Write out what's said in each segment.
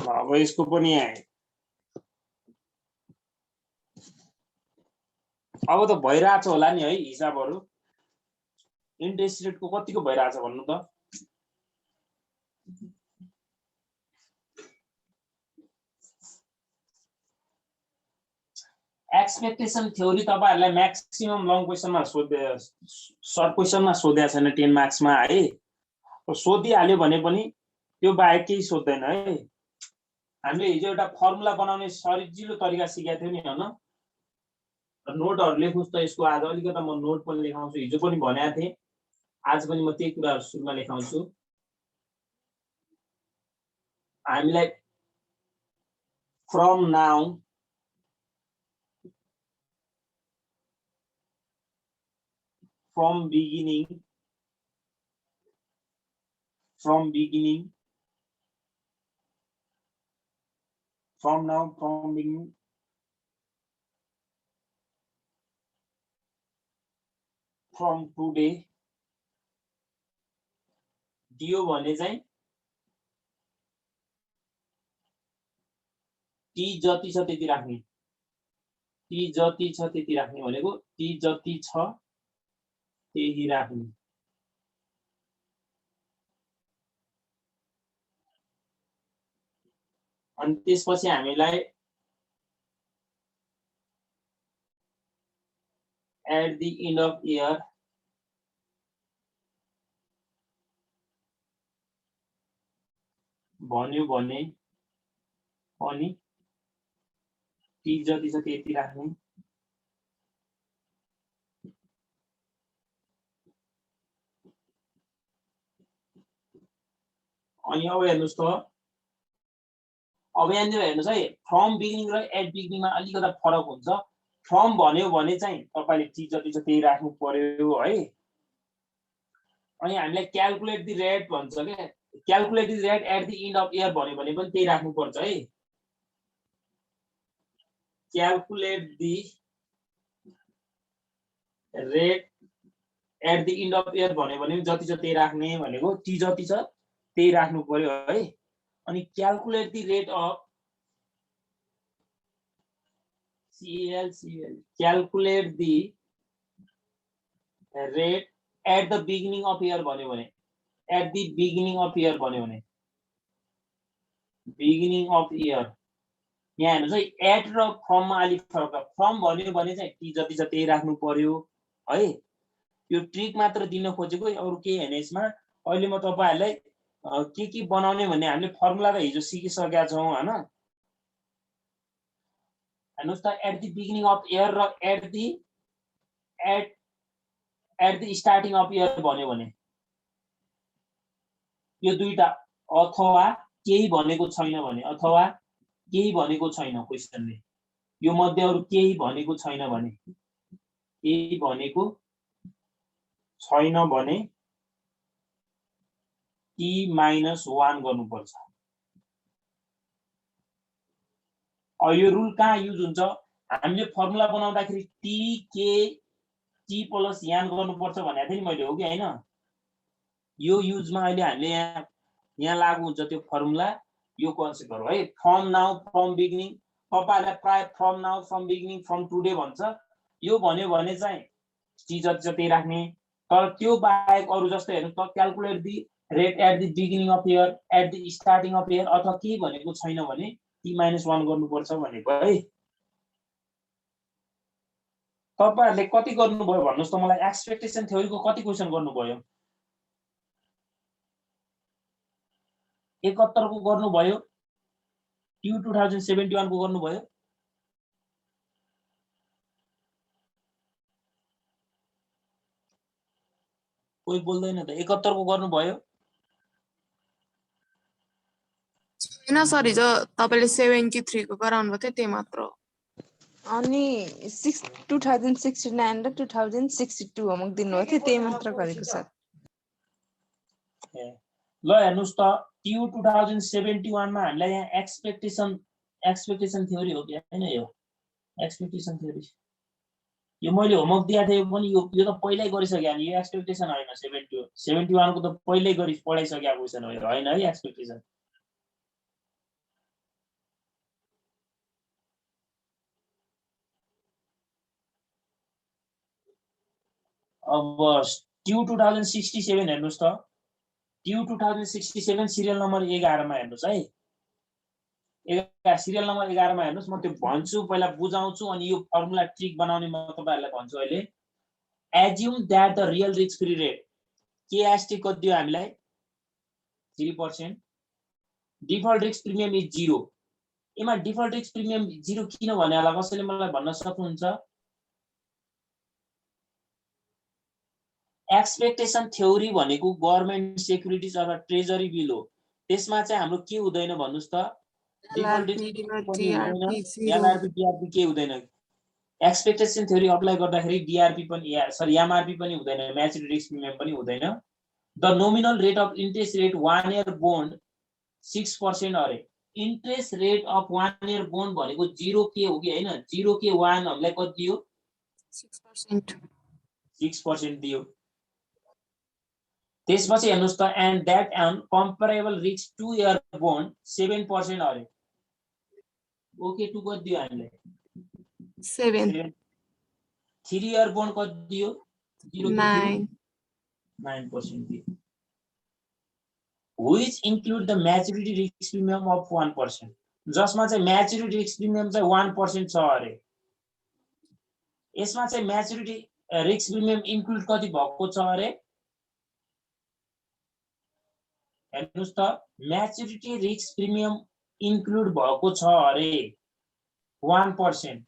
अब यसको पनि आए। अब त भइरहेछ होला नि है हिसाबहरु। इन्ट्रेस्ट रेटको कतिको भइरहेछ भन्नु त। एक्सपेक्टेसन थ्योरी तपाईहरुलाई म्याक्सिमम लङ क्वेशनमा सर्ट क्वेशनमा सोधेको छैन 10 मार्क्समा है। सोधिहाल्यो भने पनि त्यो बाहेक केही सोध्दैन है। हामीले हिजो एउटा फर्मुला बनाउने सजिलो तरिका सिकेका थियौ नि हैन। नोटहरु लेख्नुस् त यसको आज अलिकता म नोट पनि लेखाउँछु। हिजो पनि भनेको थिए, आज पनि म त्यही कुराहरु सुरुमा लेखाउँछु। हामीलाई from now from beginning from now from beginning from today दियो भने चाहिँ टी जति छ त्यति राख्ने। टी जति छ त्यति राख्ने भनेको टी जति छ त्यही राख्ने। अनि त्यसपछि हामीलाई at the end of year भन्यो भने अनि टी जति छ त्यति राख्ने। अनि अब हेर्नुस् त, अब यहाँनिर हेर्नुस् है, फ्रम बिगिनिङ र एट बिगिनिङमा अलिकता फरक हुन्छ। फ्रम भन्यो भने चाहिँ तपाईले टी जति छ त्यही राख्नु पर्यो है। अनि हामीलाई क्याल्कुलेट द रेट भन्छ के, calculate the rate at the end of year भन्यो भने पनि त्यही राख्नु पर्छ है। Calculate the rate at the end of year भन्यो भने जति छ त्यही राख्ने भनेको टी जति छ त्यही राख्नु पर्यो है। अनि calculate the rate of calculate the rate at the beginning of year भन्यो भने, at the beginning of year भन्यो भने बिगिनिङ अफ इयर, यहाँ हेर्नुस् है, एट र फ्रममा अलिक फरक छ। फ्रम भन्यो भने चाहिँ टी जति छ त्यही राख्नु पर्यो है। यो ट्रिक मात्र दिन खोजेको, अरु केही हैन यसमा। अहिले म तपाईहरुलाई के बनाउने भन्ने हामीले फर्मुला त हिजो सिकिसकेका छौं हैन। हेर्नुस् त, at the beginning of year र at the starting of year भन्यो भने यो दुईटा अथवा केही भनेको छैन भने, अथवा केही भनेको छैन क्वेशनले, यो मध्ये अरु केही भनेको छैन भने, केही भनेको छैन भने t-1 गर्नुपर्छ। यो रुल कहाँ युज हुन्छ? हामीले फर्मुला बनाउँदाखेरि t k t प्लस यान गर्नुपर्छ भनेको थिएँ नि मैले, हो कि हैन? यो युजमा अहिले हामीले यहाँ लागू हुन्छ त्यो फर्मुला, यो कन्सेप्टहरु है। फ्रम नाउ, फ्रम बिगिनिङ, तपाईहरुलाई प्राय from now, from beginning, from today भन्छ। यो भन्यो भने चाहिँ टी जति छ त्यही राख्ने। तर त्यो बाहेक अरु जस्तै हेर्नु त, calculate the rate at the beginning of year, at the starting of year अथवा केही भनेको छैन भने t-1 गर्नुपर्छ भनेको है। तपाईहरुले कति गर्नुभयो भन्नुस् त मलाई? एक्सपेक्टेसन थ्योरीको कति क्वेशन गर्नुभयो? 71 को गर्नुभयो, Q 2071 को गर्नुभयो? कोही बोल्दैन त। 71 को गर्नुभयो? हैन सर, हिजो तपाईले 73 को गराउनु भयो त्यही मात्र। अनि 2069 र 2062 होमवर्क दिनुभएको थियो, त्यही मात्र गरेको सर। ल हेर्नुस् त, Q 2071 मा हामीलाई यहाँ एक्सपेक्टेसन थ्योरी हो कि हैन? यो एक्सपेक्टेसन थ्योरी यो मैले होमवर्क दिएको थिएँ पनि, यो त पहिल्यै गरिसके नि। यो एक्सपेक्टेसन हैन। 71 को त पहिल्यै गरि पढाइसकेको क्वेशन हो यो, हैन है एक्सपेक्टेसन। अब ट्यु 2067 हेर्नुस् त ट्यु 2067 सिरियल नम्बर 11 मा हेर्नुस् है सिरियल नम्बर 11 मा हेर्नुस् म त्यो भन्छु पहिला बुझाउँछु अनि यो फर्मुला ट्रिक बनाउने म तपाईहरुलाई भन्छु अहिले assume that the real risk free rate KST कति दियो हामीलाई 3% डिफल्ट रिस्क प्रिमियम इज 0 एमा डिफल्ट रिस्क प्रिमियम 0 किन भने होला कसैले मलाई भन्न सक्नुहुन्छ एक्सपेक्टेसन थ्योरी भनेको गभर्नमेन्ट सेक्युरिटीज अथवा ट्रेजरी बिल हो त्यसमा चाहिँ हाम्रो के हुँदैन भन्नुस् त डिफल्ट रिस्क एलआरपी डीआरपी के हुँदैन एक्सपेक्टेसन थ्योरी अप्लाई गर्दाखेरि डीआरपी पनि सरी एमआरपी पनि हुँदैन म्याच्युरिटी रिस्क प्रिमियम पनि हुँदैन the nominal rate of interest rate 1 year bond 6% अरे interest rate of 1 year bond भनेको 0 के हो कि हैन 0 के 1 हामीलाई कति दियो 6% दियो त्यसपछि हेर्नुस् त and that and comparable risk 2 year bond 7% अरे ओके 2 कति दियो हामीलाई 7 3 इयर बोन्ड कति दियो 9% दियो which include the maturity risk premium of 1% जसमा चाहिँ maturity risk premium चाहिँ 1% छ अरे यसमा चाहिँ maturity risk premium include कति भएको छ अरे हेर्नुस् त maturity risk premium include भएको छ अरे 1%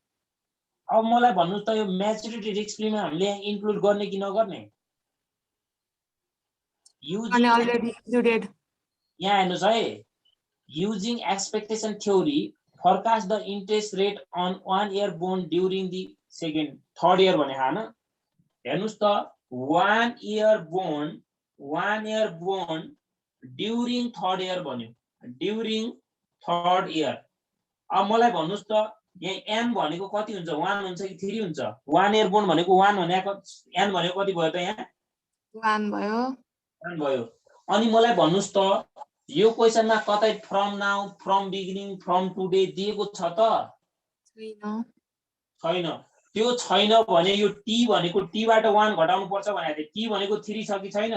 अब मलाई भन्नुस् त यो maturity risk premium हामीले include गर्ने कि नगर्ने and already included यहाँ हेर्नुस् है using expectation theory forecast the interest rate on 1 year bond during the third year भने हैन हेर्नुस् त 1 year bond during third year भन्यो during third year अब मलाई भन्नुस् त यहाँ m भनेको कति हुन्छ 1 हुन्छ कि 3 हुन्छ 1 year bond भनेको 1 भनेको n भनेको कति भयो त यहाँ 1 भयो 1 भयो अनि मलाई भन्नुस् त यो क्वेशनमा कतै from now from beginning from today दिएको छ त छैन त्यो छैन भने यो t भनेको t बाट 1 घटाउनु पर्छ भने t भनेको 3 छ कि छैन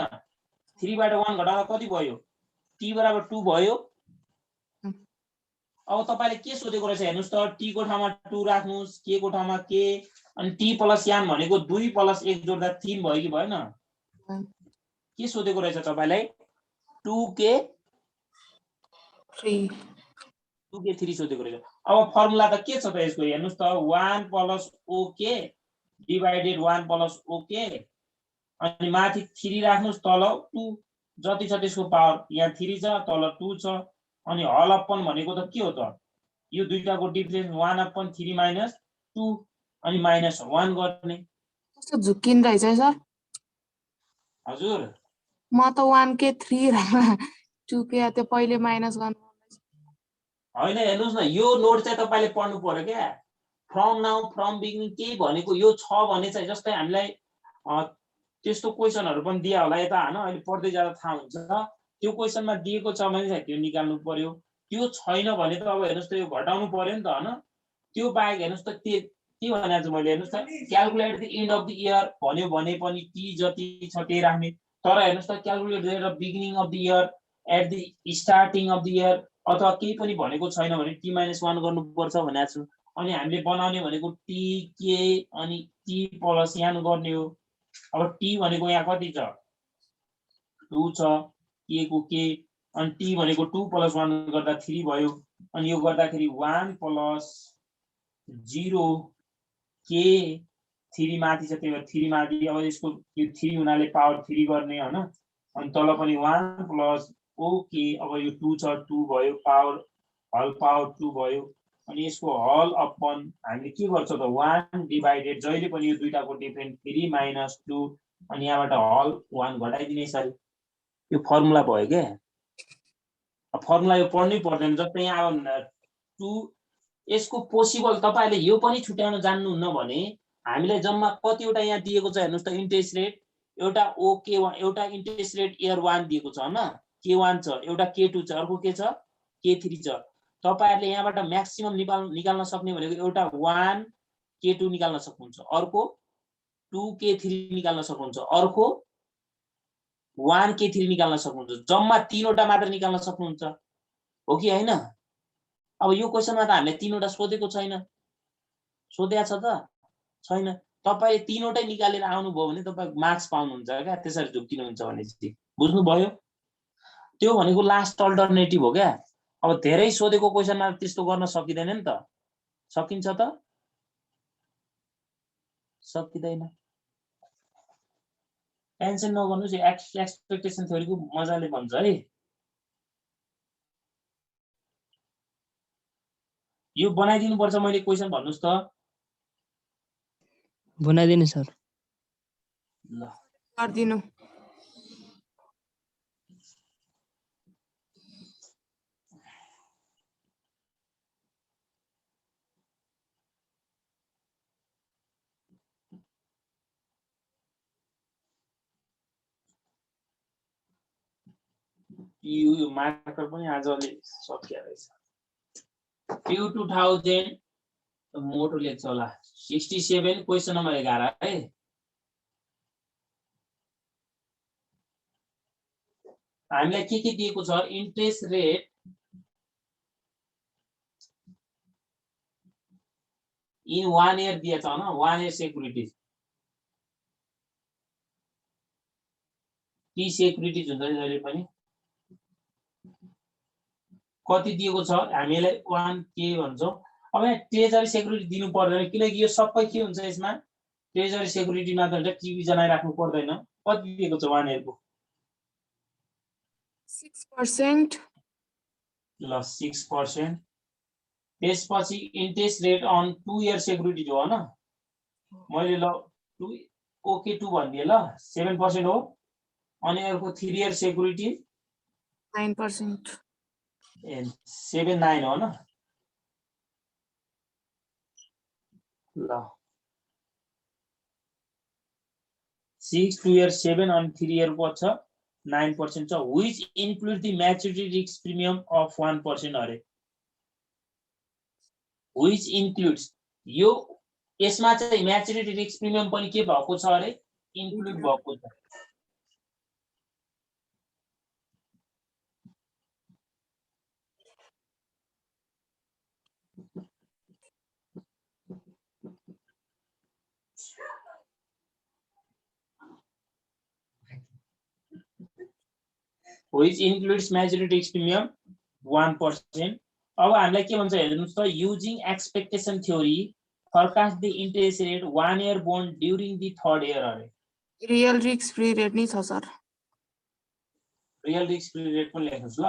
3 बाट 1 घटाउँदा कति भयो t बराबर 2 भयो अब तपाईले के सोधेको रहेछ हेर्नुस् त t को ठाउँमा 2 राख्नुस् k को ठाउँमा k अनि t प्लस n भनेको 2 प्लस 1 जोड्दा 3 भयो कि भएन के सोधेको रहेछ तपाईलाई 2k 3 सोधेको रहेछ अब फर्मुला त के छ त यसको हेर्नुस् त 1 plus ok divided 1 plus ok अनि माथि 3 राख्नुस् तल 2 जति छ त्यसको पावर यहाँ 3 छ तल 2 छ अनि हल अपन भनेको त के हो त यो दुईटाको डिफरेन्स 1 अपन 3 माइनस 2 अनि माइनस 1 गर्ने कस्तो झुकिन रहेछ सर हजुर म त 1 के 3 राख्ला 2 के त्यो पहिले माइनस गर्नु हैन हेर्नुस् न यो नोट चाहिँ तपाईले पढ्नु पर्यो क्या फ्रम नाउ फ्रम बिगिनिङ के भनेको यो छ भने चाहिँ जस्तै हामीलाई त्यस्तो क्वेशनहरु पनि दिया होला यता हैन अहिले पढ्दै जाँदा थाहा हुन्छ त्यो क्वेशनमा दिएको छ भने चाहिँ त्यो निकाल्नु पर्यो त्यो छैन भने त अब हेर्नुस् त यो घटाउनु पर्यो नि त हैन त्यो बाहेक हेर्नुस् त के भनेको छु मैले हेर्नुस् त calculate the end of the year भन्यो भने पनि t जति छ त्यही राख्ने तर हेर्नुस् त calculate the rate of beginning of the year at the starting of the year अथवा केही पनि भनेको छैन भने t - 1 गर्नु पर्छ भनेको छु अनि हामीले बनाउने भनेको t k अनि t प्लस n गर्ने हो अब t भनेको यहाँ कति छ 2 छ k को k अनि t भनेको 2 + 1 गर्दा 3 भयो अनि यो गर्दाखेरि 1 + 0 k 3 माथि छ त्यही भएर 3 माथि अब यसको यो 3 हुनाले पावर 3 गर्ने हैन अनि तल पनि 1 + ओके अब यो 2 छ 2 भयो पावर हल पावर 2 भयो अनि यसको हल अपन हामीले के गर्छ त 1 डिवाइडेड जहिले पनि यो दुईटाको डिफरेन्स 3 - 2 अनि यहाँबाट हल 1 घटाइदिने सरी यो फर्मुला भयो के अब फर्मुला यो पढ्नै पर्दैन जस्तै यहाँ अब 2 यसको पोसिबल तपाईले यो पनि छुट्याउन जान्नुहुन्न भने हामीले जम्मा कतिवटा यहाँ दिएको छ हेर्नुस् त इन्ट्रेस्ट रेट एउटा ओके एउटा इन्ट्रेस्ट रेट इयर 1 दिएको छ हैन k1 छ एउटा k2 छ अर्को के छ k3 छ तपाईहरुले यहाँबाट म्याक्सिमम निकाल्न सक्ने भनेको एउटा 1 k2 निकाल्न सक्नुहुन्छ अर्को 2k3 निकाल्न सक्नुहुन्छ, अर्को 1k3 निकाल्न सक्नुहुन्छ, जम्मा तीनवटा मात्र निकाल्न सक्नुहुन्छ हो कि हैन? अब यो क्वेशनमा त हामीले तीनवटा सोधेको छैन, सोधेको छ त छैन। तपाईले तीनवटै निकालेर आउनुभयो भने तपाईँ मार्क्स पाउनुहुन्छ क्या, त्यसरी झुक्किनुहुन्छ भने चाहिँ बुझ्नुभयो? त्यो भनेको लास्ट अल्टरनेटिभ हो क्या। अब धेरै सोधेको क्वेशनमा त्यस्तो गर्न सकिँदैन नि त, सकिन्छ त? सकिँदैन। टेन्सन नगर्नुस्, एक्सपेक्टेसन थ्योरीको मजाले भन्छ है। यो बनाइदिनु पर्छ, मैले क्वेशन भन्नुस् त। बनाइदिनु सर। ल गरिदिनु। यो मार्कर पनि आज अलि सकिया रहेछ। Q 2000 मोटो लेख्छ होला। 67 क्वेशन नम्बर 11 है। हामीलाई के दिएको छ? इन्ट्रेस्ट रेट इन 1 इयर दिएको छ हैन, 1 इयर सेक्युरिटीज। ती सेक्युरिटीज हुन्छ जहिले पनि कति दिएको छ? हामीलाई 1k भन्छौं। अब यहाँ ट्रेजरी सेक्युरिटी दिनु पर्दैन, किनकि यो सबै के हुन्छ यसमा? ट्रेजरी सेक्युरिटी मात्र हुन्छ, टिभी जनाइराख्नु पर्दैन। कति दिएको छ 1 इयरको? 6%। ल 6%। त्यसपछि interest rate on 2 year security हो हैन? मैले ल 2 ओके 2 भन्दिए ल 7% हो। अनि अर्को 3 इयर सेक्युरिटी 9%। 7.9 हो न? ल 6 2 इयर 7 अनि 3 इयर को छ 9% छ। Which include the maturity risk premium of 1% अरे। व्हिच इन्क्लुड्स, यो यसमा चाहिँ म्याच्युरिटी रिस्क प्रिमियम पनि के भएको छ अरे? इन्क्लुड भएको छ। Which includes maturity risk premium 1%. अब हामीलाई के भन्छ हेर्नुस् त, using expectation theory forecast the interest rate 1 year bond during the 3rd year अरे। रियल रिस्क फ्री रेट नै छ sir. Real risk free rate पनि लेख्नुस् ल।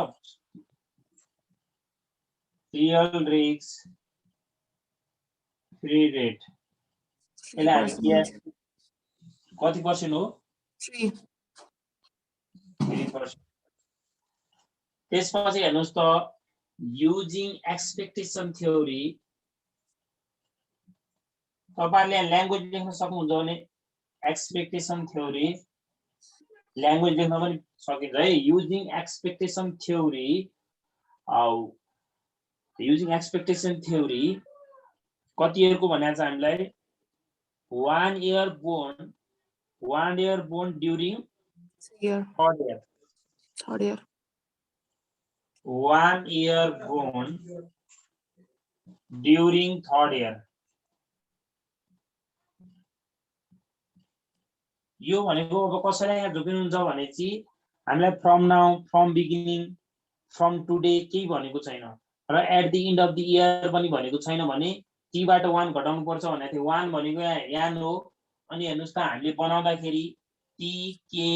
रियल रिस्क फ्री रेट यसलाई कति पर्सेन्ट हो? 3%। त्यसपछि हेर्नुस् त, युजिङ एक्सपेक्टेसन थ्योरी तपाईहरुले ल्याङ्ग्वेज लेख्न सक्नुहुन्छ भने एक्सपेक्टेसन थ्योरी ल्याङ्ग्वेज लेख्न पनि सकिन्छ है। Using expectation theory using expectation theory कति इयरको भनेको छ हामीलाई? 1 year bond during 3rd year. 3rd year. 1 year bond during 3rd year। यो भनेको अब कसरी यहाँ झुकिनुहुन्छ भने चाहिँ हामीलाई from now, from beginning, from today केही भनेको छैन र at the end of the year पनि भनेको छैन भने टी बाट 1 घटाउनु पर्छ भनेको थियो। 1 भनेको यहाँ n हो। अनि हेर्नुस् त हामीले बनाउँदाखेरि टी के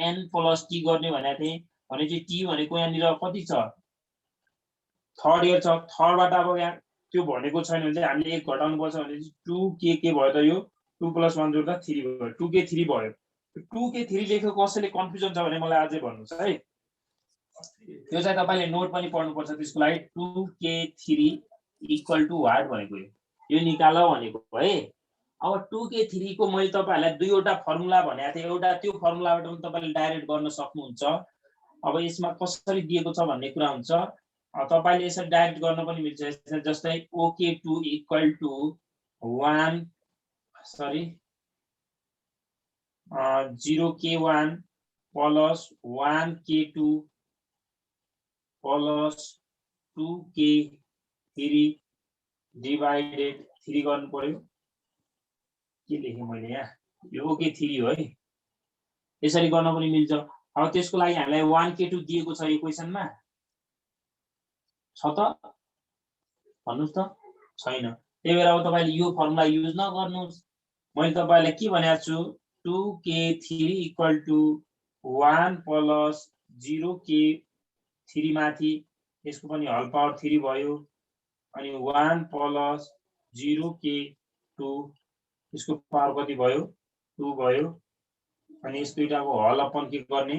एन प्लस टी गर्ने भनेको थिए भने चाहिँ टी भनेको यहाँनिर कति छ? 3rd इयर छ। 3rd बाट अब यहाँ त्यो भनेको छैन भने चाहिँ हामीले 1 घटाउनु पर्छ भने चाहिँ 2k भयो त, यो 2 + 1 जोड्दा 3 भयो, 2k3 भयो। 2k3 लेखेको कसैले कन्फ्युजन छ भने मलाई अझै भन्नुस् है। त्यो चाहिँ तपाईले नोट पनि पढ्नु पर्छ त्यसको लागि। 2k3 इक्वल टु व्हाट भनेको यो निकाल भनेको है। अब 2k3 को मैले तपाईहरुलाई दुईवटा फर्मुला भनेको थिए, एउटा त्यो फर्मुलाबाट पनि तपाईले डाइरेक्ट गर्न सक्नुहुन्छ। अब यसमा कसरी दिएको छ भन्ने कुरा हुन्छ, तपाईले यसरी डाइरेक्ट गर्न पनि मिल्छ। जस्तै OK2 equal to 1 sorry 0k1 plus 1k2 plus 2k3 divided 3 गर्नु पर्यो। के लेखेँ मैले यहाँ? यो k3 हो है। यसरी गर्न पनि मिल्छ। अब त्यसको लागि हामीलाई 1k2 दिएको छ यो क्वेशनमा छ त? भन्नुस् त? छैन। त्यही भएर अब तपाईले यो फर्मुला युज नगर्नुस्। मैले तपाईलाई के भनेको छु 2k3 equal to 1 plus 0k3 माथि यसको पनि होल पावर 3 भयो अनि 1 प्लस 0k2 यसको पावर कति भयो 2 भयो अनि यस दुईटाको होल अपन के गर्ने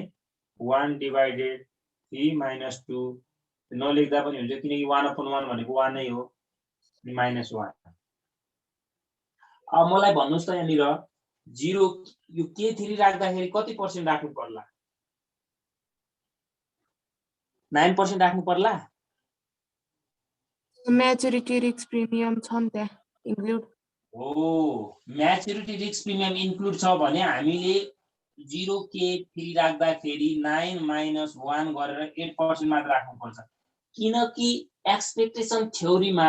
1 डिवाइडेड 3 माइनस 2 नलेख्दा पनि हुन्छ किनकि 1/1 भनेको 1 नै हो माइनस 1। अब मलाई भन्नुस् त यहाँनिर 0 यो k3 राख्दाखेरि कति पर्सेन्ट राख्नु पर्ला? 9% राख्नु पर्ला? म्याच्युरिटी रिस्क प्रिमियम छ नि त्यहाँ इन्क्लुड। हो म्याच्युरिटी रिस्क प्रिमियम इन्क्लुड छ भने हामीले 0k3 राख्दाखेरि 9 माइनस 1 गरेर 8% मात्र राख्नुपर्छ किनकि एक्सपेक्टेसन थ्योरीमा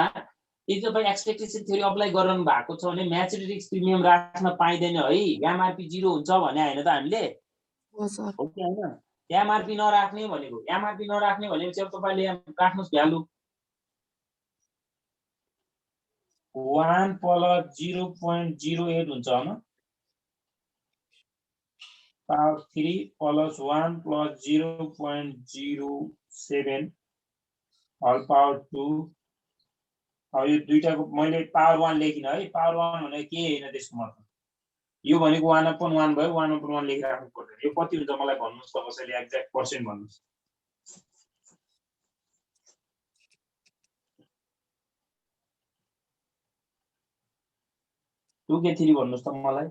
यदि तपाईं एक्सपेक्टेसन थ्योरी अप्लाई गराउनु भएको छ भने म्याच्युरिटी रिस्क प्रिमियम राख्न पाइदैन है। एमआरपी 0 हुन्छ भने हैन त हामीले हो सर। हो कि हैन? एमआरपी नराख्ने भनेको एमआरपी नराख्ने भनेपछि अब तपाईले राख्नुस् भ्यालु 1 प्लस 0.08 हुन्छ हैन? Power 3 plus 1 plus 0.07 whole power 2 अब यो दुईटाको मैले पावर 1 लेखिन है। पावर 1 भनेको के हैन त्यसको मतलब यो भनेको 1/1 भयो 1/1 लेखेर राख्नु पर्दैन। यो कति हुन्छ मलाई भन्नुस् त कसैले एक्ज्याक्ट पर्सेन्ट भन्नुस्। टु के 3 भन्नुस् त मलाई।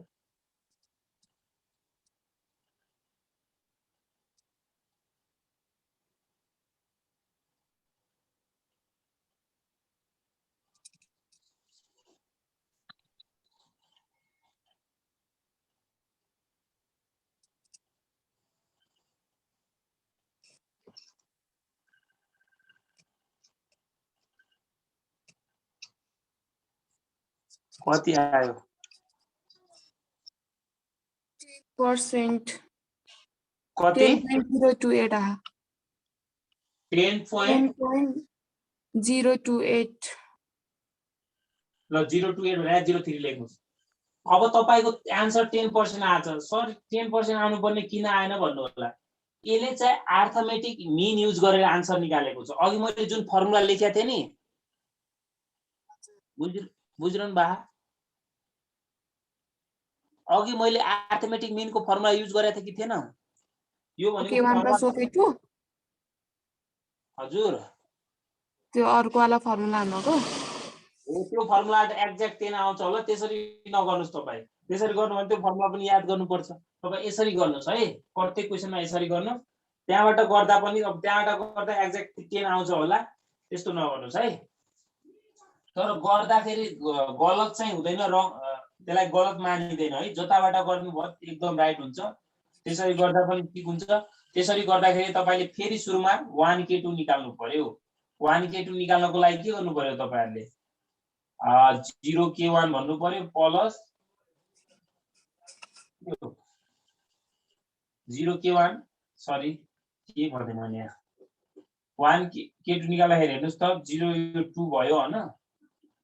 कति आयो? 10% कति? 10.028 आहा 10.028 ल 028 भनेर 03 लेख्नुस्। अब तपाईको आन्सर 10% आछ। सर 10% आउनु पर्ने किन आएन भन्नु होला। यसले चाहिँ अर्थमेटिक मीन युज गरेर आन्सर निकालेको छ। अघि मैले जुन फर्मुला लेखेको थिए नि बुझ्नु भा? अघि मैले अर्थमेटिक मीन को फर्मुला युज गरेको थिए कि थिएन? यो भनेको 1 + OK2 हजुर त्यो अर्को वाला फर्मुला हाल्नुको हो। त्यो फर्मुला एक्ज्याक्ट 10 आउँछ होला। त्यसरी नगर्नुस् तपाई। त्यसरी गर्नु भने त्यो फर्मुला पनि याद गर्नुपर्छ। तपाई यसरी गर्नुस् है। प्रत्येक क्वेशनमा यसरी गर्नु। त्यहाँबाट गर्दा पनि अब त्यहाँबाट गर्दा एक्ज्याक्ट 10 आउँछ होला। त्यस्तो नगर्नुस् है। तर गर्दाखेरि गलत चाहिँ हुँदैन, त्यसलाई गलत मानिदैन है। जताबाट गर्नुभयो एकदम राइट हुन्छ। त्यसरी गर्दा पनि ठीक हुन्छ। त्यसरी गर्दाखेरि तपाईले फेरि सुरुमा 1k2 निकाल्नु पर्यो। 1k2 निकाल्नको लागि के गर्नु पर्यो तपाईहरुले 0k1 भन्नु पर्यो प्लस 0k1 सरी के भन्दै मैले यहाँ 1k2 निकाल्दाखेरि हेर्नुस् त 0 2 भयो हैन।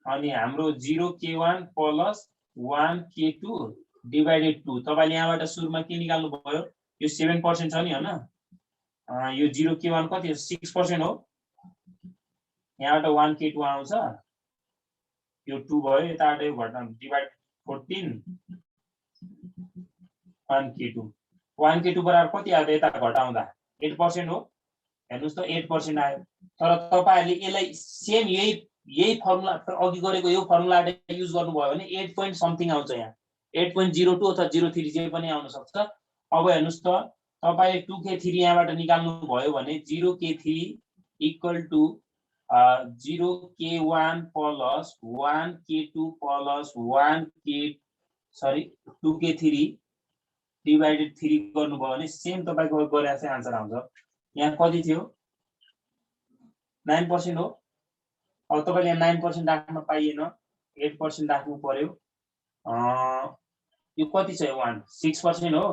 अनि हाम्रो 0k1 प्लस 1k2 डिवाइडेड 2 तपाईले यहाँबाट सुरुमा के निकाल्नु भयो यो 7% छ नि हैन। यो 0k1 कति 6% हो। यहाँबाट 1k2 आउँछ यो 2 भयो यताबाट यो घटाउँ डिवाइड 14 1k2 बराबर कति आयो यता घटाउँदा 8% हो। हेर्नुस् त 8% आयो। तर तपाईहरुले यसलाई सेम यही फर्मुला अघि गरेको यो फर्मुला युज गर्नुभयो भने 8 point समथिङ आउँछ। यहाँ 8.02 अथवा 03 जे पनि आउन सक्छ। अब हेर्नुस् त तपाईले 2k3 यहाँबाट निकाल्नु भयो भने 0k3 equal to 0k1 plus 1k2 plus 2k3 divided 3 गर्नुभयो भने सेम तपाईको गरेको चाहिँ आन्सर आउँछ। यहाँ कति थियो 9% हो। अब तपाईले यहाँ 9% राख्न पाइएन 8% राख्नु पर्यो। यो कति छ 6% हो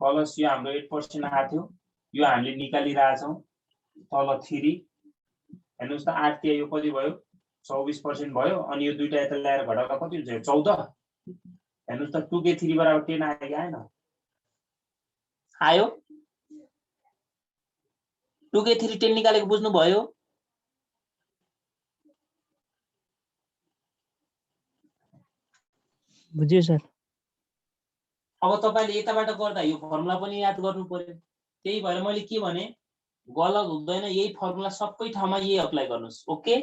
प्लस यो हाम्रो 8% आएको थियो यो हामीले निकालिरहेछौँ तल 3 हेर्नुस् त 8 के यो कति भयो 24% भयो अनि यो दुईटा यता ल्याएर घटाउँदा कति हुन्छ 14 हेर्नुस् त 2k3 बराबर 10 आयो कि आएन आयो 2k3 10 निकालेको बुझ्नु भयो। बुझ्यो सर। अब तपाईले यताबाट गर्दा यो फर्मुला पनि याद गर्नु पर्यो। त्यही भएर मैले के भने गलत हुँदैन यही फर्मुला सबै ठाउँमा यही अप्लाई गर्नुस्। ओके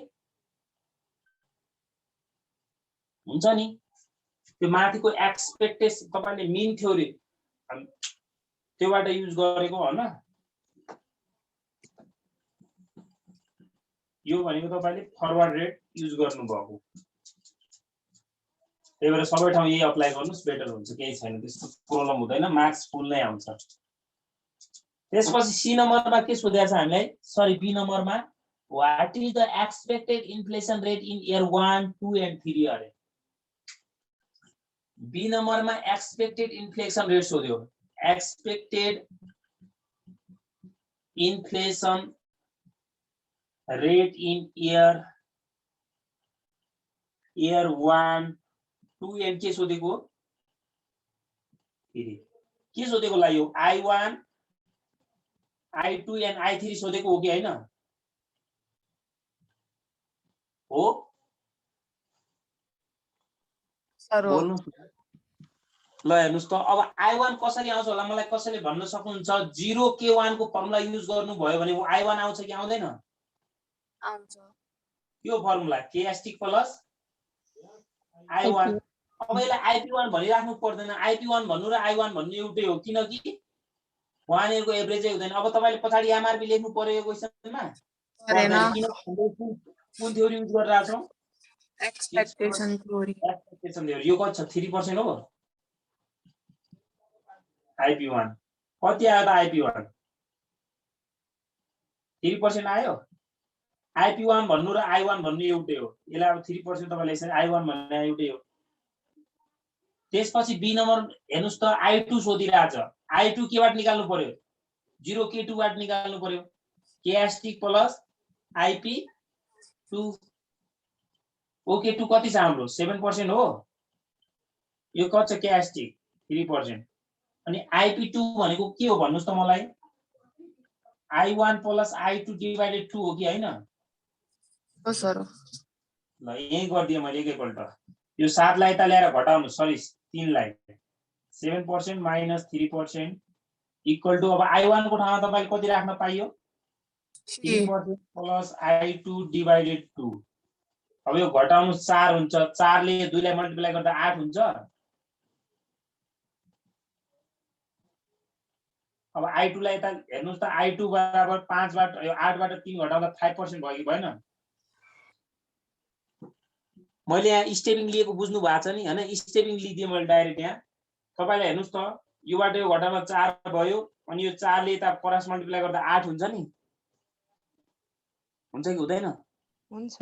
हुन्छ नि। त्यो माथिको एक्सपेक्टेसन तपाईले मिन थ्योरी त्योबाट युज गरेको हैन। यो भनेको तपाईले फरवर्ड रेट युज गर्नु भएको। त्यही भएर सबै ठाउँ यही अप्लाई गर्नुस् बेटर हुन्छ केही छैन त्यस्तो प्रब्लम हुँदैन मार्क्स फुल नै आउँछ। त्यसपछि सी नम्बरमा के सोधेको छ हामीलाई सरी बी नम्बरमा what is the expected inflation rate in year 1 2 and 3 अरे। बी नम्बरमा एक्सपेक्टेड इन्फ्लेसन रेट सोध्यो। Expected inflation rate in year 1 2 and के सोधेको के सोधेको ला यो I1 I2 एन्ड I3 सोधेको हो कि हैन हो सर हो। बोल्नु ल हेर्नुस् त अब I1 कसरी आउँछ होला मलाई कसैले भन्न सक्नुहुन्छ 0k1 को फर्मुला युज गर्नु भयो भने I1 आउँछ कि आउँदैन आउँछ यो formula k stick plus I1 अब यसलाई IP1 भनिराख्नु पर्दैन IP1 भन्नु र I1 भन्नु एउटै हो किनकि उहाँहरुको एभरेजै हुँदैन। अब तपाईले पछाडी एमआरपी लेख्नु पर्यो यो क्वेशनमा परेन कुन थ्योरी युज गरिरहेका छौं एक्सपेक्टेसन थ्योरी यो कति छ 3% हो IP1 कति आयो त IP1 3% आयो। IP1 भन्नु र I1 भन्नु एउटै हो यसलाई अब 3% तपाईले यसरी I1 भन्ने एउटै हो। त्यसपछि बी नम्बर हेर्नुस् त I2 सोधिरहेछ I2 केबाट निकाल्नु पर्यो 0k2 बाट निकाल्नु पर्यो k stick plus IP2 OK2 कति छ हाम्रो 7% हो यो कति छ k स्टिक 3% अनि IP2 भनेको के हो भन्नुस् त मलाई I1 प्लस I2 डिवाइडेड 2 हो कि हैन हो सर। ल यही गर्दिए मैले एकैपल्ट यो 7 लाई यता ल्याएर घटाउनु सरी 3 लाई 7% माइनस 3% इक्वल टु अब I1 को ठाउँमा तपाईले कति राख्न पाइयो 3% प्लस I2 डिवाइडेड 2 अब यो घटाउनु 4 हुन्छ 4 ले 2 लाई मल्टिप्लाई गर्दा 8 हुन्छ। अब I2 लाई यता हेर्नुस् त I2 बराबर 5 बाट यो 8 बाट 3 घटाउँदा 5% भयो कि भएन मैले यहाँ स्टेपिङ लिएको बुझ्नु भएको छ नि हैन स्टेपिङ लिदिए मैले डाइरेक्ट यहाँ तपाईले हेर्नुस् त योबाट यो घटाउँदा 4 भयो अनि यो 4 ले यता क्रस मल्टिप्लाई गर्दा 8 हुन्छ नि हुन्छ कि हुँदैन हुन्छ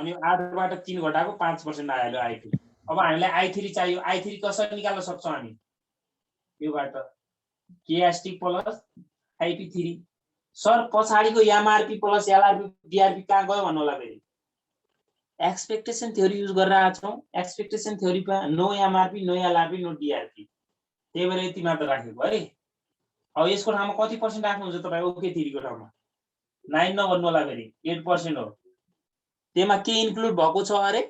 अनि यो 8 बाट 3 घटाएको 5% आयो I2। अब हामीलाई I3 चाहियो I3 कसरी निकाल्न सक्छौं हामी योबाट k स्टिक प्लस IP3 सर पछाडीको एमआरपी प्लस एलआरपी डीआरपी कहाँ गयो भन्नु होला फेरि एक्सपेक्टेसन थ्योरी युज गरिरहेका छौं। एक्सपेक्टेसन थ्योरीमा no MRP no LRP no DRP त्यही भएर यति मात्र राखेको है। अब यसको ठाउँमा कति पर्सेन्ट राख्नुहुन्छ तपाई ओके थ्योरीको ठाउँमा 9 नभन्नु होला फेरि 8% हो त्यसमा के इन्क्लुड भएको छ अरे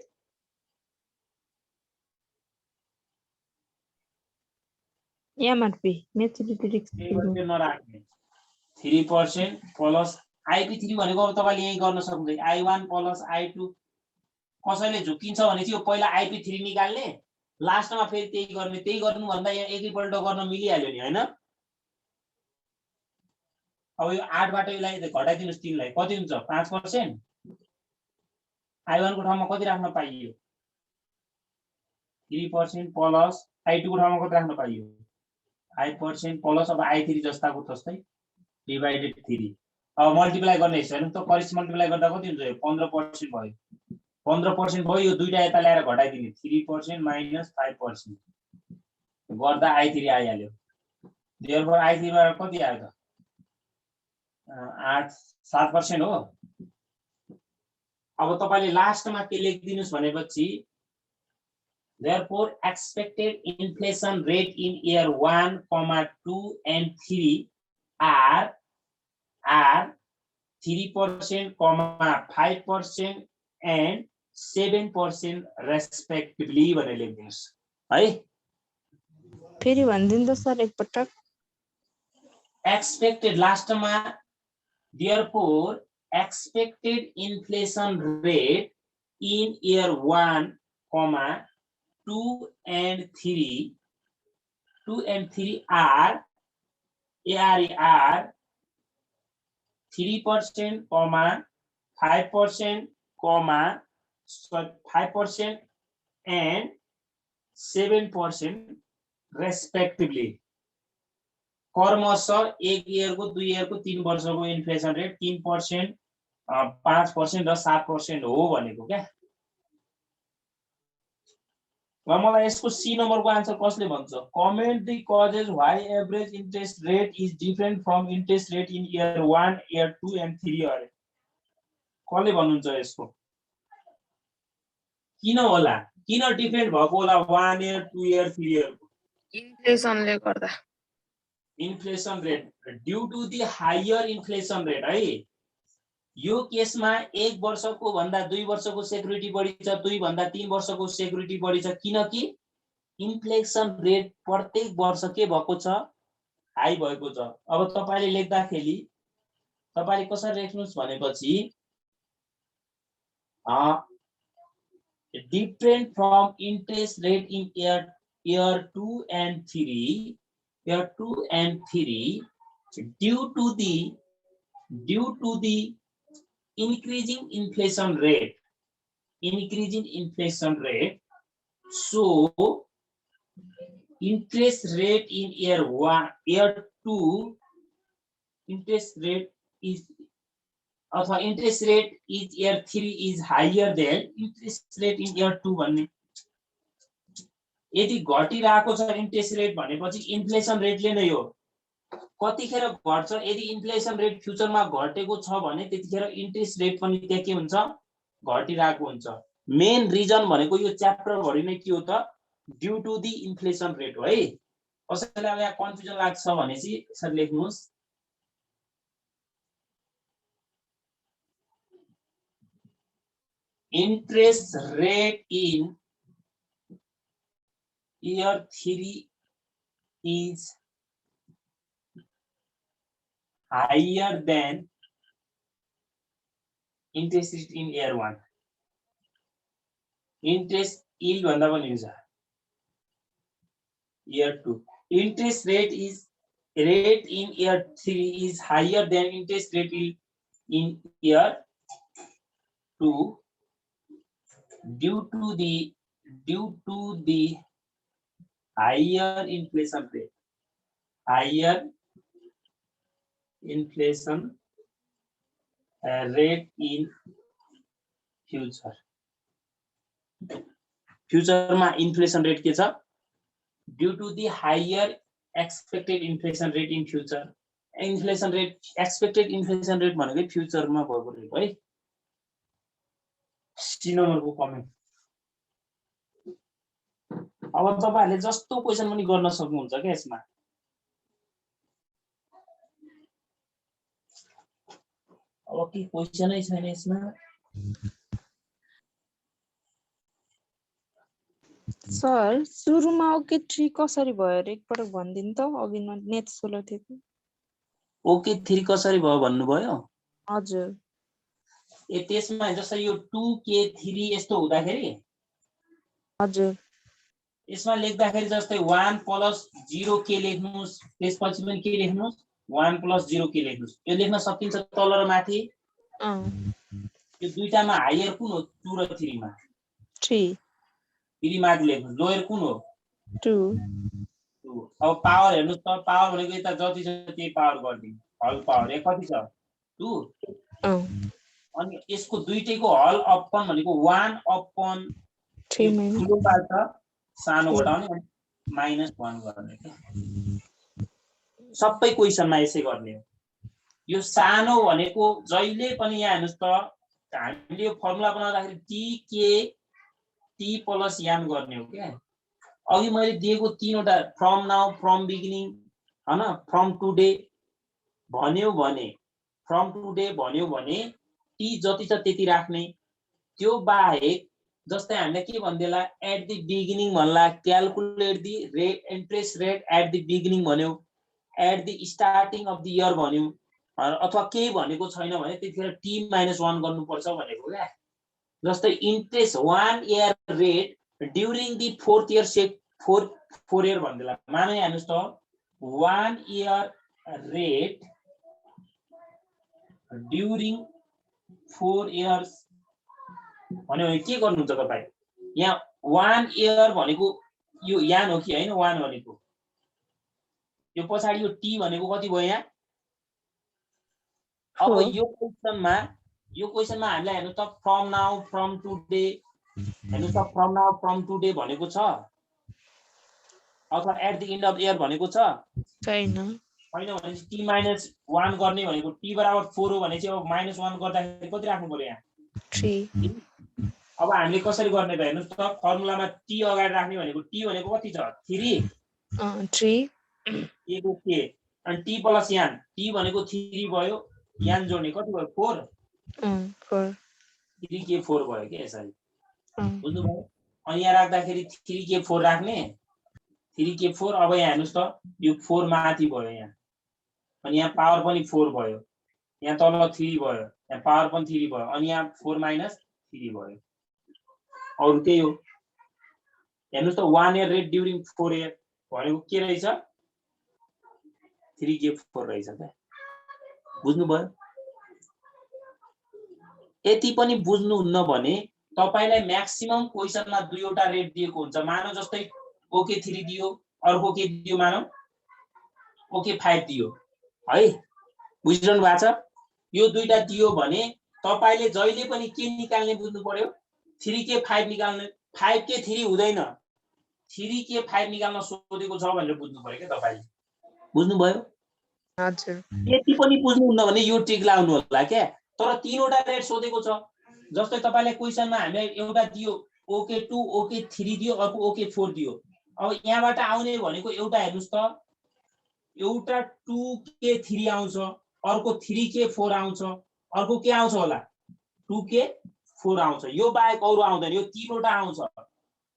एमआरपी म्याचुरिटी रिस्क नराख्ने 3% प्लस IP3 भनेको अब तपाईले यही गर्न सक्नुहुन्छ I1 प्लस I2 कसैले झुकिन्छ भने चाहिँ यो पहिला IP3 निकाल्ने लास्टमा फेरि त्यही गर्ने त्यही गर्नु भन्दा यहाँ एकैपल्ट गर्न मिलिहाल्यो नि हैन। अब यो 8 बाट यसलाई घटाइदिनुस् 3 लाई कति हुन्छ 5% I1 को ठाउँमा कति राख्न पाइयो 3% प्लस I2 को ठाउँमा कति राख्न पाइयो 5% प्लस अब I3 जस्ताको जस्तै डिवाइडेड 3 अब मल्टिप्लाई गर्ने हेर्नु त करिस मल्टिप्लाई गर्दा कति हुन्छ 15% भयो 15% भयो यो दुईटा यता ल्याएर घटाइदिने 3% माइनस 5% गर्दा I3 आइहाल्यो देयरफोर I3 बाट कति आयो त 7% हो अब तपाईले लास्टमा के लेखिदिनुस् भनेपछि therefore expected inflation rate in year 1, 2 and 3 are 3%, 5% and 7% respectively भनेर लेख्दिनुस् है फेरि भन्दिनु त सर एकपटक expected लास्टमा therefore expected inflation rate in year 1, 2 and 3 are 3%, 5%, 5% and 7% respectively. क्रमशः 1 इयरको 2 इयरको 3 वर्षको इन्फ्लेसन रेट 3%, 5% र 7% हो भनेको क्या र मलाई यसको सी नम्बरको आन्सर कसले भन्छ comment the causes why average interest rate is different from interest rate in year 1, year 2 and 3 अरे कसले भन्नुहुन्छ यसको किन होला किन डिफरेन्ट भएको होला 1 इयर 2 इयर 3 इयरको इन्फ्लेसनले गर्दा inflation rate due to the higher inflation rate है यो केसमा 1 वर्षको भन्दा 2 वर्षको सेक्युरिटी बढी छ 2 भन्दा 3 वर्षको सेक्युरिटी बढी छ किनकि इन्फ्लेसन रेट प्रत्येक वर्ष के भएको छ हाई भएको छ अब तपाईले लेख्दाखेरि तपाईले कसरी लेख्नुस् भनेपछि different from interest rate in year 2 and 3 due to the increasing inflation rate so interest rate in year 1 year 2 interest rate is year 3 is higher than interest rate in year 2 भन्ने यदि घटिरहेको छ इन्ट्रेस्ट रेट भनेपछि inflation रेटले नै हो कतिखेर घट्छ यदि इन्फ्लेसन रेट फ्युचरमा घटेको छ भने त्यतिखेर इन्ट्रेस्ट रेट पनि त्यहाँ के हुन्छ घटिरहेको हुन्छ मेन रिजन भनेको यो च्याप्टर भरि नै के हो त due to the inflation rate हो है कसैलाई यहाँ कन्फ्युजन लाग्छ भनेपछि यसरी लेख्नुस् interest rate in year 3 is higher than interest rate in year 1 interest yield भन्दा पनि हुन्छ year 2 interest rate in year 3 is higher than interest rate in year 2 due to the higher inflation rate in future मा inflation rate के छ due to the higher expected inflation rate in future expected inflation rate भनेको future मा भएको rate है C नम्बरको comment अब तपाईहरुले जस्तो क्वेशन पनि गर्न सक्नुहुन्छ के यसमा अब के क्वेशनै छैन यसमा सर सुरुमा ओके 3 कसरी भयो रे एकपटक भन्दिनु त अघि नेट सोलो थियो ओके 3 कसरी भयो भन्नु भयो हजुर ए त्यसमा जसरी यो 2k3 यस्तो हुँदाखेरि हजुर यसमा लेख्दाखेरि जस्तै 1 + 0k लेख्नुस् त्यसपछि पनि के लेख्नुस् 1 + 0k लेख्नुस् यो लेख्न सकिन्छ तल र माथि यो दुईटामा हायर कुन हो 2 र 3 मा 3 3 माथि लेख्नुस् लोयर कुन हो 2 2 अब पावर हेर्नुस् त पावर भनेको यता जति छ त्यही पावर गरिदिनु हल पावर यहाँ कति छ 2 अनि यसको दुईटैको हल अपन भनेको 1 अपन 3 minus ठुलोबाट सानो घटाउने अनि -1 गर्ने के सबै क्वेशनमा यसै गर्ने हो यो सानो भनेको जहिले पनि यहाँ हेर्नुस् त हामीले यो फर्मुला बनाउँदाखेरि t प्लस यान गर्ने हो क्या अघि मैले दिएको तीनवटा फ्रम नाउ फ्रम बिगिनिङ हैन फ्रम टुडे भन्यो भने टी जति छ त्यति राख्ने त्यो बाहेक जस्तै हामीले के भन्देला एट द बिगिनिङ भन्ला calculate the rate interest rate at the beginning भन्यो at the starting of the year भन्यो अथवा केही भनेको छैन भने त्यतिखेर t -1 गर्नुपर्छ भनेको क्या जस्तै interest 1 year rate during the 4th year set 4 year भन्देला माने हेर्नुस् त 1 इयर रेट ड्युरिङ 4 इयर्स भन्यो भने के गर्नुहुन्छ तपाई यहाँ 1 इयर भनेको यो यान हो कि हैन 1 भनेको यो पछाडी यो t भनेको कति भयो यहाँ अब यो क्वेशनमा हामीलाई हेर्नु त फ्रम नाउ फ्रम टुडे हेर्नु त फ्रम नाउ फ्रम टुडे भनेको छ अथवा at the end of year भनेको छ छैन भने t -1 गर्ने भनेको t बराबर 4 हो भने चाहिँ अब -1 गर्दाखेरि कति राख्नु पर्यो यहाँ 3 अब हामीले कसरी गर्ने त हेर्नुस् त फर्मुलामा t अगाडि राख्ने भनेको t भनेको कति छ 3 a को k अनि t प्लस यान t भनेको 3 भयो यान जोड्ने कति भयो 4 3k4 भयो के यसरी बुझ्नुभयो अनि यहाँ राख्दाखेरि 3k4 राख्ने 3k4 अब यहाँ हेर्नुस् त यो 4 माथि भयो यहाँ अनि यहाँ पावर पनि 4 भयो यहाँ तल 3 भयो यहाँ पावर पनि 3 भयो अनि यहाँ 4 - 3 भयो अरु के हो हेर्नुस् त 1 इयर रेट ड्युरिङ 4 इयर भनेको के रहेछ 3k4 रहेछ के बुझ्नुभयो यति पनि बुझ्नुहुन्न भने तपाईलाई म्याक्सिमम क्वेशनमा दुईवटा रेट दिएको हुन्छ मानौ जस्तै ओके 3 दियो अर्को के दियो मानौ ओके 5 दियो है बुझिरहनु भएको छ यो दुईटा दियो भने तपाईले जहिले पनि के निकाल्ने बुझ्नु पर्यो 3k5 निकाल्ने 5k3 हुँदैन 3k5 निकाल्न सोधेको छ भनेर बुझ्नु पर्यो के तपाईले बुझ्नुभयो हजुर यति पनि बुझ्नुहुन्न भने यो ट्रिक लाउनु होला के तर तीनवटा रेट सोधेको छ जस्तै तपाईलाई क्वेशनमा हामीले एउटा दियो ओके2 ओके3 दियो अर्को ओके4 दियो अब यहाँबाट आउने भनेको एउटा हेर्नुस् त एउटा 2k3 आउँछ अर्को 3k4 आउँछ अर्को के आउँछ होला 2k4 आउँछ यो बाहेक अरु आउँदैन यो तीनवटा आउँछ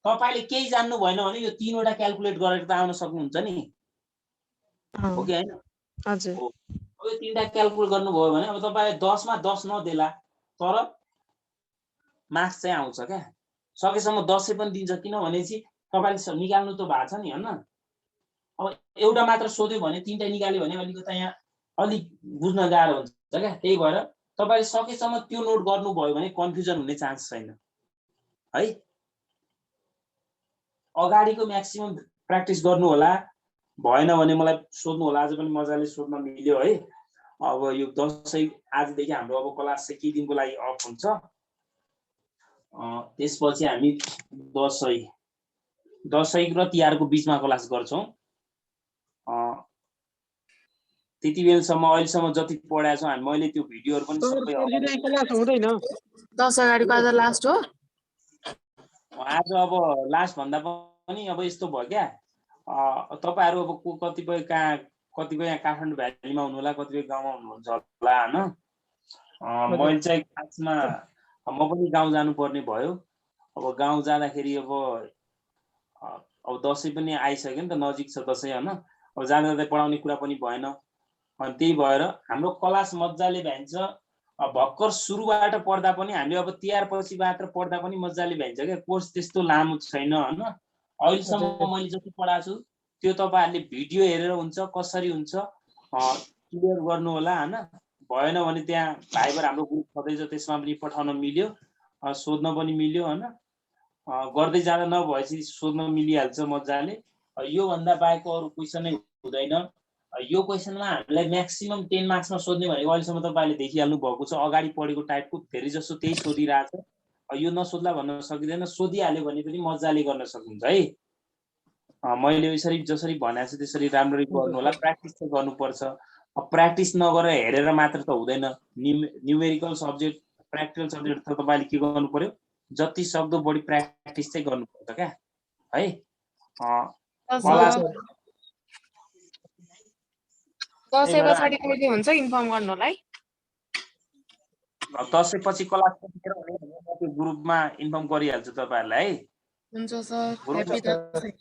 तपाईले केही जान्नु भएन भने यो तीनवटा क्याल्कुलेट गरेर त आउन सक्नुहुन्छ नि हो कि हैन हजुर यो तीनटा क्याल्कुलेट गर्नुभयो भने अब तपाईले 10 मा 10 नदेला तर मार्क्स चाहिँ आउँछ क्या सकेसम्म 10 पनि दिन्छ किनभने चाहिँ तपाईले निकाल्नु त भएको छ नि हैन अब एउटा मात्र सोध्यो भने तीनटा निकाल्यो भने अलिकता यहाँ अलि बुझ्न गाह्रो हुन्छ क्या त्यही भएर तपाईले सकेसम्म त्यो नोट गर्नुभयो भने कन्फ्युजन हुने चान्स छैन है अगाडिको म्याक्सिमम प्र्याक्टिस गर्नु होला भएन भने मलाई सोध्नु होला आज पनि मजाले सोध्न मिल्यो है अब यो दशैं आजदेखि हाम्रो अब क्लास चाहिँ के दिनको लागि अफ हुन्छ त्यसपछि हामी दशैं र तिहारको बीचमा क्लास गर्छौं त्यति बेलसम्म अहिलेसम्म जति पढाएको छौं मैले त्यो भिडियोहरु पनि सबै क्लास हुँदैन 10 अगाडिको आज लास्ट हो आज अब लास्ट भन्दा पनि अब यस्तो भयो क्या तपाईहरु अब कतिपय यहाँ काठमाडौँ भ्यालीमा हुनु होला कतिपय गाउँमा हुनुहुन्छ होला हैन मैले चाहिँ खासमा म पनि गाउँ जानु पर्ने भयो अब गाउँ जाँदाखेरि अब दशैं पनि आइसक्यो नि त नजिक छ दशैं हैन अब जाँदा जाँदै पढाउने कुरा पनि भएन अनि त्यही भएर हाम्रो क्लास मज्जाले भ्यान्छ भक्कर सुरुबाट पढ्दा पनि हामीले अब तिहार पछि मात्र पढ्दा पनि मज्जाले भ्यान्छ के कोर्स त्यस्तो लामो छैन हैन अहिलेसम्म मैले जति पढाएको छु त्यो तपाईहरुले भिडियो हेरेर हुन्छ कसरी हुन्छ क्लियर गर्नु होला हैन भएन भने त्यहाँ भाइबर हाम्रो ग्रुप छँदैछ त्यसमा पनि पठाउन मिल्यो सोध्न पनि मिल्यो हैन गर्दै जाँदा नभएपछि सोध्न मिलिहाल्छ मज्जाले यो भन्दा बाहेकको अरू क्वेसनै हुँदैन। यो क्वेसनमा हामीलाई म्याक्सिमम 10 मार्क्समा सोध्ने भनेको अहिलेसम्म तपाईँले देखिहाल्नु भएको छ, अगाडि पढेको टाइपको धेरै जसो त्यही सोधिरहेको छ। यो नसोध्ला भन्न सकिँदैन, सोधिहाल्यो भने पनि मजाले गर्न सक्नुहुन्छ है। मैले यसरी जसरी भनेको छु त्यसरी राम्ररी गर्नु होला, प्र्याक्टिस चाहिँ गर्नुपर्छ। प्र्याक्टिस नगरेर हेरेर मात्र त हुँदैन। न्युमेरिकल सब्जेक्ट, प्र्याक्टिकल सब्जेक्ट त तपाईँले के गर्नु पर्यो, जति सक्दो बढी प्र्याक्टिस चाहिँ गर्नुपर्छ क्या है। दसैँ पछाडि कहिले हुन्छ इन्फर्म गर्नु होला है। दसैँ पछि क्लास त्यो ग्रुपमा इन्फर्म गरिहाल्छु तपाईँहरूलाई है। हुन्छ सर, ह्यापी दसैँ।